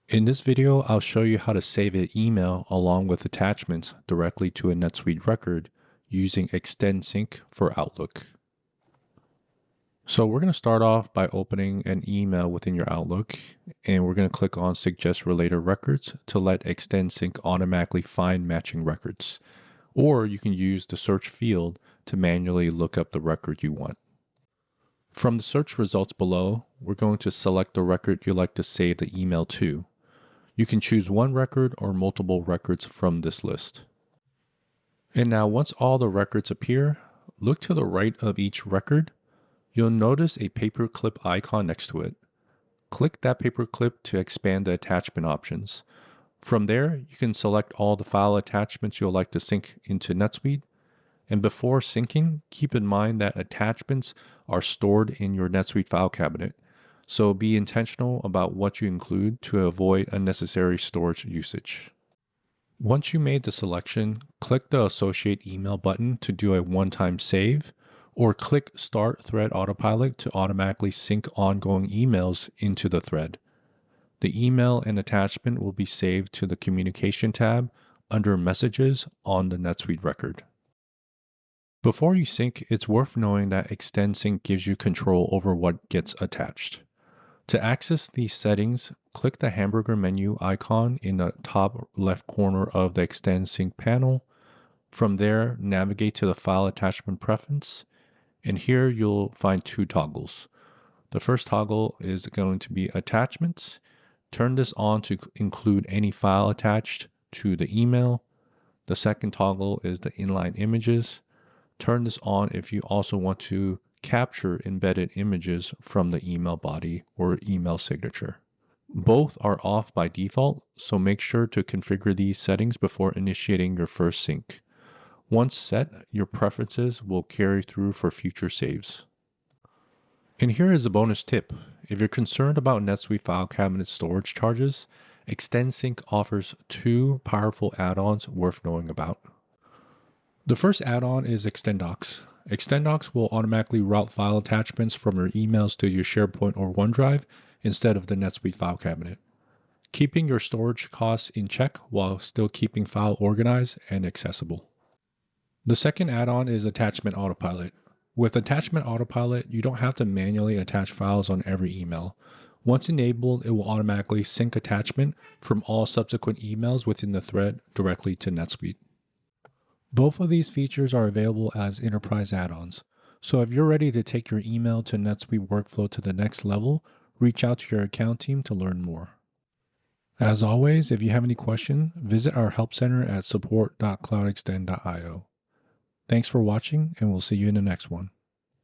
In this video, I'll show you how to save an email along with attachments directly to a NetSuite record using Extend Sync for Outlook. So we're going to start off by opening an email within your Outlook, and we're going to click on Suggest Related Records to let Extend Sync automatically find matching records. Or you can use the search field to manually look up the record you want. From the search results below, we're going to select the record you'd like to save the email to. You can choose one record or multiple records from this list. And now once all the records appear, look to the right of each record. You'll notice a paperclip icon next to it. Click that paperclip to expand the attachment options. From there, you can select all the file attachments you'll like to sync into NetSuite. And before syncing, keep in mind that attachments are stored in your NetSuite file cabinet. So be intentional about what you include to avoid unnecessary storage usage. Once you made the selection, click the Associate Email button to do a one-time save, or click Start Thread Autopilot to automatically sync ongoing emails into the thread. The email and attachment will be saved to the Communication tab under Messages on the NetSuite record. Before you sync, it's worth knowing that Extend Sync gives you control over what gets attached. To access these settings, click the hamburger menu icon in the top left corner of the Extend Sync panel. From there, navigate to the File Attachment Preference, and here you'll find two toggles. The first toggle is going to be Attachments. Turn this on to include any file attached to the email. The second toggle is the Inline Images. Turn this on if you also want to capture embedded images from the email body or email signature. Both are off by default, so make sure to configure these settings before initiating your first sync. Once set, your preferences will carry through for future saves. And here is a bonus tip. If you're concerned about NetSuite file cabinet storage charges, Extend Sync offers two powerful add-ons worth knowing about. The first add-on is ExtendDocs. ExtendDocs will automatically route file attachments from your emails to your SharePoint or OneDrive instead of the NetSuite file cabinet, keeping your storage costs in check while still keeping file organized and accessible. The second add-on is Attachment Autopilot. With Attachment Autopilot, you don't have to manually attach files on every email. Once enabled, it will automatically sync attachment from all subsequent emails within the thread directly to NetSuite. Both of these features are available as enterprise add-ons, so if you're ready to take your email to NetSuite workflow to the next level, reach out to your account team to learn more. As always, if you have any questions, visit our help center at support.cloudextend.io. Thanks for watching, and we'll see you in the next one.